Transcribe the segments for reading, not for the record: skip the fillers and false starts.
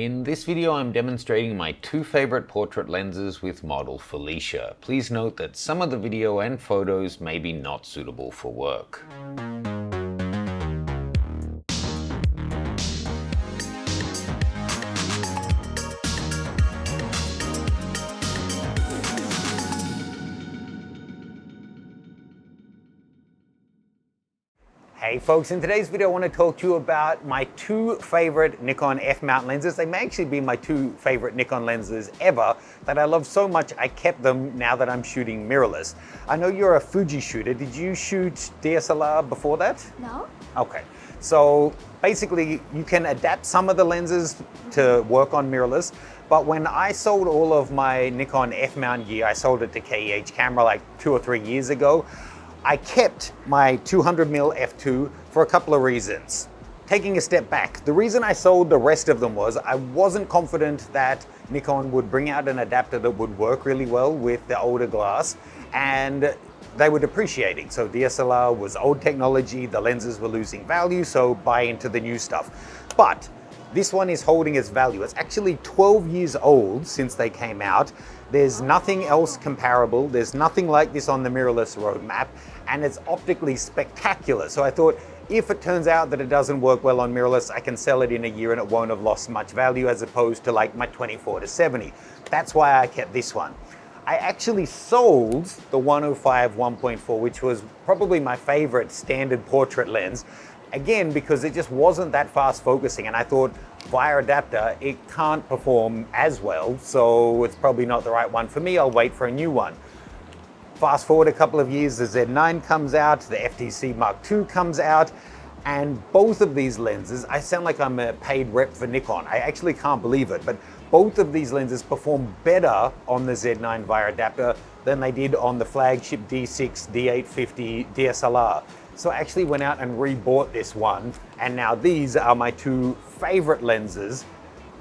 In this video, I'm demonstrating my two favorite portrait lenses with model Felicia. Please note that some of the video and photos may be not suitable for work. Hey folks, in today's video I want to talk to you about my two favorite Nikon f-mount lenses. They may actually be my two favorite Nikon lenses ever that I love so much I kept them now that I'm shooting mirrorless. I know you're a Fuji shooter. Did you shoot DSLR before that? No. Okay, so basically you can adapt some of the lenses to work on mirrorless, but when I sold all of my Nikon f-mount gear, I sold it to KEH Camera like 2 or 3 years ago. I kept my 200mm f2 for a couple of reasons. Taking a step back, the reason I sold the rest of them was I wasn't confident that Nikon would bring out an adapter that would work really well with the older glass, and they were depreciating. So DSLR was old technology, the lenses were losing value, so buy into the new stuff. But this one is holding its value. It's actually 12 years old since they came out. There's nothing else comparable. There's nothing like this on the mirrorless roadmap, and it's optically spectacular. So I thought, if it turns out that it doesn't work well on mirrorless, I can sell it in a year and it won't have lost much value as opposed to like my 24-70. That's why I kept this one. I actually sold the 105 1.4, which was probably my favorite standard portrait lens, again, because it just wasn't that fast focusing, and I thought via adapter, it can't perform as well, so it's probably not the right one for me. I'll wait for a new one. Fast forward a couple of years, the Z9 comes out, the FTC Mark II comes out, and both of these lenses, I sound like I'm a paid rep for Nikon. I actually can't believe it, but both of these lenses perform better on the Z9 via adapter than they did on the flagship D6, D850 DSLR. So I actually went out and rebought this one, and now these are my two favorite lenses,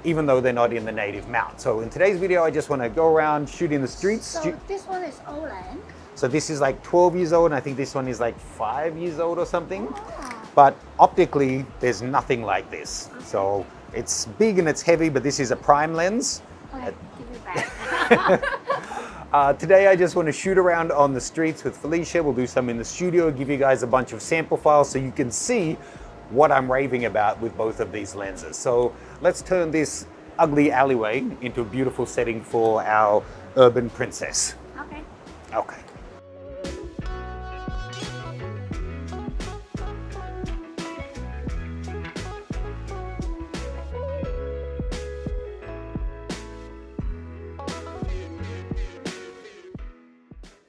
even though they're not in the native mount. So in today's video, I just want to go around, shoot in the streets. So this one is OLED. So this is like 12 years old, and I think this one is like 5 years old or something. Oh. But optically, there's nothing like this. Okay. So it's big and it's heavy, but this is a prime lens. Okay, give it back. Today I just want to shoot around on the streets with Felicia. We'll do some in the studio, give you guys a bunch of sample files so you can see what I'm raving about with both of these lenses. So let's turn this ugly alleyway into a beautiful setting for our urban princess. Okay. Okay.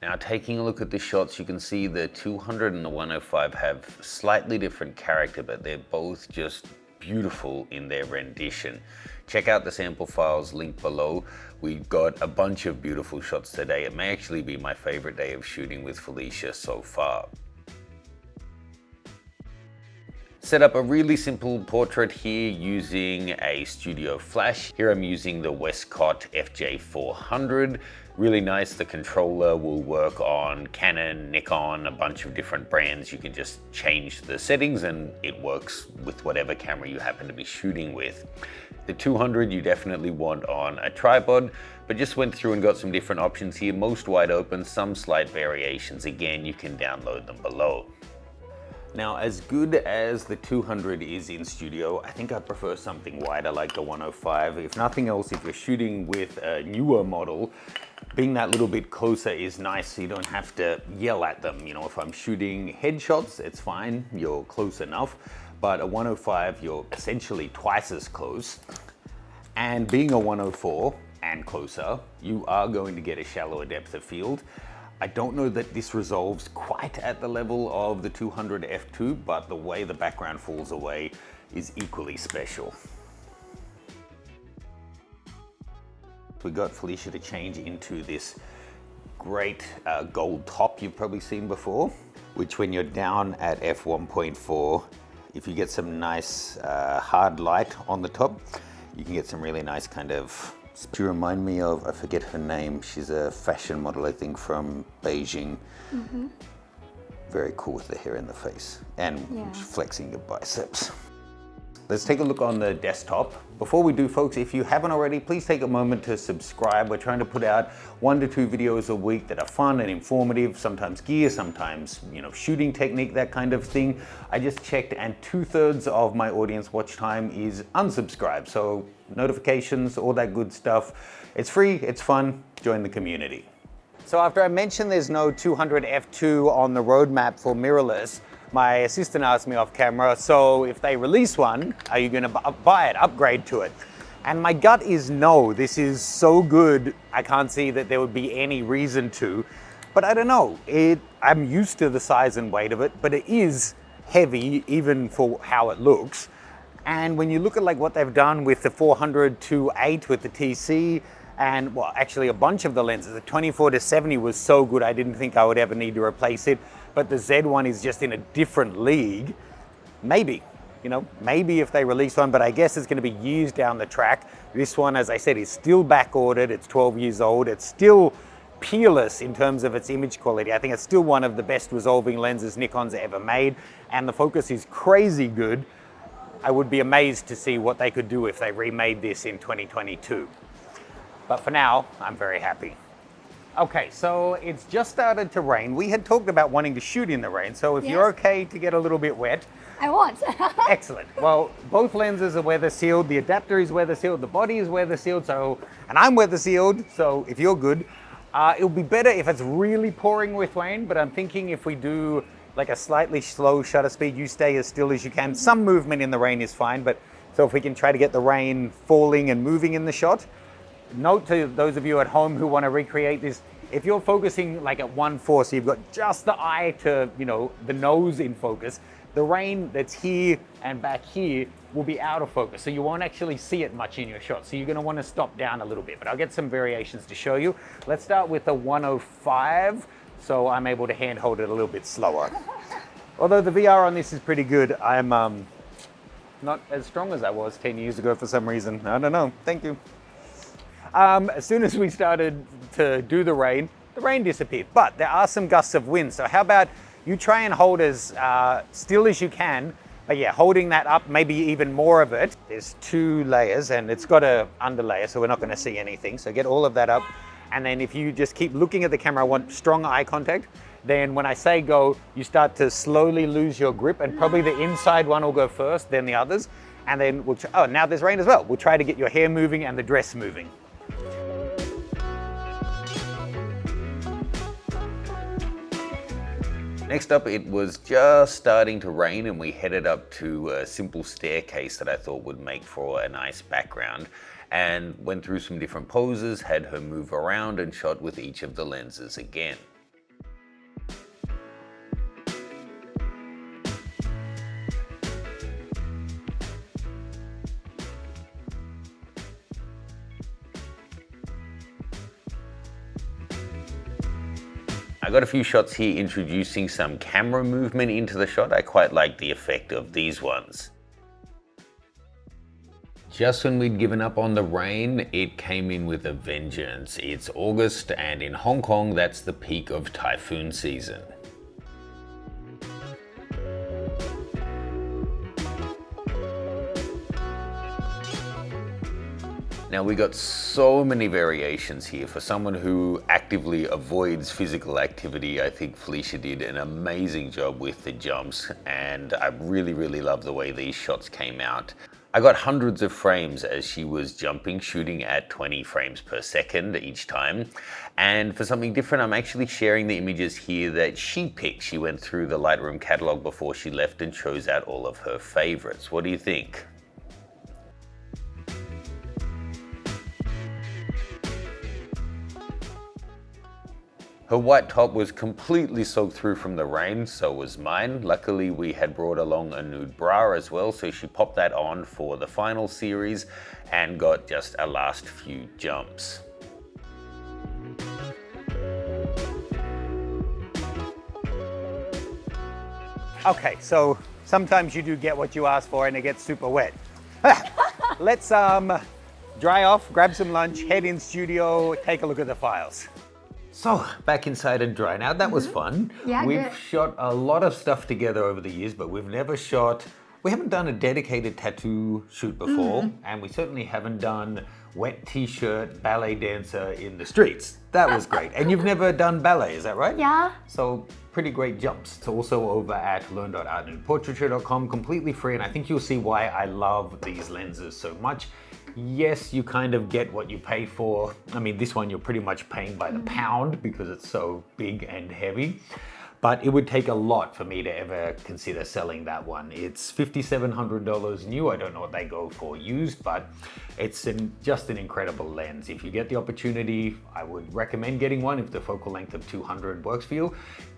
Now, taking a look at the shots, you can see the 200 and the 105 have slightly different character, but they're both just beautiful in their rendition. Check out the sample files linked below. We've got a bunch of beautiful shots today. It may actually be my favorite day of shooting with Felicia so far. Set up a really simple portrait here using a studio flash. Here I'm using the Westcott FJ400. Really nice. The controller will work on Canon, Nikon, a bunch of different brands. You can just change the settings and it works with whatever camera you happen to be shooting with. The 200 you definitely want on a tripod, but just went through and got some different options here. Most wide open, some slight variations. Again, you can download them below. Now, as good as the 200 is in studio, I think I prefer something wider like the 105. If nothing else, if you're shooting with a newer model, being that little bit closer is nice so you don't have to yell at them. You know, if I'm shooting headshots, it's fine, you're close enough. But a 105, you're essentially twice as close. And being a 104 and closer, you are going to get a shallower depth of field. I don't know that this resolves quite at the level of the 200 f2, but the way the background falls away is equally special. We got Felicia to change into this great gold top you've probably seen before, which when you're down at f1.4, if you get some nice hard light on the top, you can get some really nice kind of. Do you remind me of, I forget her name, she's a fashion model, I think, from Beijing. Mm-hmm. Very cool with the hair in the face and flexing your biceps. Let's take a look on the desktop. Before we do, folks, if you haven't already, please take a moment to subscribe. We're trying to put out 1 to 2 videos a week that are fun and informative, sometimes gear, sometimes, shooting technique, that kind of thing. I just checked and 2/3 of my audience watch time is unsubscribed. So notifications, all that good stuff. It's free, it's fun, join the community. So after I mentioned there's no 200 f2 on the roadmap for mirrorless, my assistant asked me off camera, so if they release one, are you gonna buy it, upgrade to it? And my gut is no. This is so good, I can't see that there would be any reason to. But I don't know, I'm used to the size and weight of it, but it is heavy even for how it looks. And when you look at like what they've done with the 400-8 with the TC, and well, actually a bunch of the lenses, the 24-70 was so good I didn't think I would ever need to replace it. But the Z1 is just in a different league. Maybe, maybe if they release one, but I guess it's gonna be years down the track. This one, as I said, is still back ordered. It's 12 years old. It's still peerless in terms of its image quality. I think it's still one of the best resolving lenses Nikon's ever made. And the focus is crazy good. I would be amazed to see what they could do if they remade this in 2022. But for now, I'm very happy. Okay, so it's just started to rain. We had talked about wanting to shoot in the rain, so if you're okay to get a little bit wet. I want. Excellent. Well, both lenses are weather sealed, the adapter is weather sealed, the body is weather sealed, and I'm weather sealed, so if you're good. It'll be better if it's really pouring with rain, but I'm thinking if we do like a slightly slow shutter speed, you stay as still as you can. Some movement in the rain is fine, but so if we can try to get the rain falling and moving in the shot. Note to those of you at home who want to recreate this, if you're focusing like at 1:4, so you've got just the eye to, the nose in focus, the rain that's here and back here will be out of focus. So you won't actually see it much in your shot. So you're going to want to stop down a little bit, but I'll get some variations to show you. Let's start with the 105. So I'm able to hand hold it a little bit slower. Although the VR on this is pretty good, I'm not as strong as I was 10 years ago for some reason. I don't know. Thank you. As soon as we started to do the rain disappeared, but there are some gusts of wind. So how about you try and hold as still as you can, but yeah, holding that up, maybe even more of it. There's 2 layers and it's got a underlayer, so we're not gonna see anything. So get all of that up. And then if you just keep looking at the camera, I want strong eye contact. Then when I say go, you start to slowly lose your grip and probably the inside one will go first, then the others. And then oh, now there's rain as well. We'll try to get your hair moving and the dress moving. Next up, it was just starting to rain and we headed up to a simple staircase that I thought would make for a nice background and went through some different poses, had her move around and shot with each of the lenses again. I got a few shots here introducing some camera movement into the shot. I quite like the effect of these ones. Just when we'd given up on the rain, it came in with a vengeance. It's August and in Hong Kong, that's the peak of typhoon season. Now we got so many variations here. For someone who actively avoids physical activity, I think Felicia did an amazing job with the jumps and I really love the way these shots came out. I got hundreds of frames as she was jumping, shooting at 20 frames per second each time. And for something different, I'm actually sharing the images here that she picked. She went through the Lightroom catalog before she left and chose out all of her favorites. What do you think? Her white top was completely soaked through from the rain, so was mine. Luckily, we had brought along a nude bra as well, so she popped that on for the final series and got just a last few jumps. Okay, so sometimes you do get what you ask for and it gets super wet. Let's dry off, grab some lunch, head in studio, take a look at the files. So, back inside and dry. Now, that was fun. Yeah, we've good. shot a lot of stuff together over the years, but we've never shot We haven't done a dedicated tattoo shoot before, and we certainly haven't done wet t-shirt ballet dancer in the streets. That was great. And you've never done ballet, is that right? Yeah. So pretty great jumps. It's also over at learn.artandportraiture.com, completely free, and I think you'll see why I love these lenses so much. Yes, you kind of get what you pay for. I mean, this one you're pretty much paying by the pound because it's so big and heavy. But it would take a lot for me to ever consider selling that one. It's $5,700 new. I don't know what they go for used, but it's just an incredible lens. If you get the opportunity, I would recommend getting one if the focal length of 200 works for you.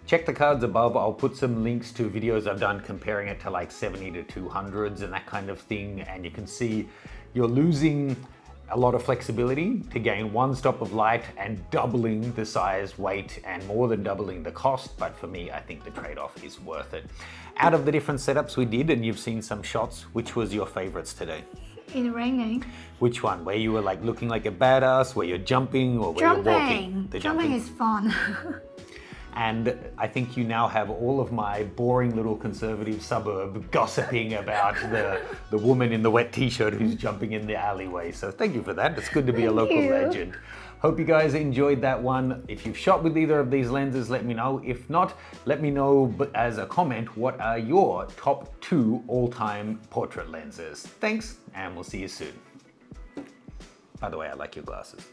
Check the cards above. I'll put some links to videos I've done comparing it to like 70 to 200s and that kind of thing. And you can see you're losing a lot of flexibility to gain one stop of light and doubling the size, weight, and more than doubling the cost. But for me, I think the trade-off is worth it. Out of the different setups we did, and you've seen some shots, which was your favorites today? It's raining. Which one? Where you were like looking like a badass, where you're jumping, or where you're walking? The Jumping is fun. And I think you now have all of my boring little conservative suburb gossiping about the woman in the wet t-shirt who's jumping in the alleyway. So thank you for that. It's good to be a local legend. Hope you guys enjoyed that one. If you've shot with either of these lenses, let me know. If not, let me know as a comment, what are your top 2 all-time portrait lenses? Thanks, and we'll see you soon. By the way, I like your glasses.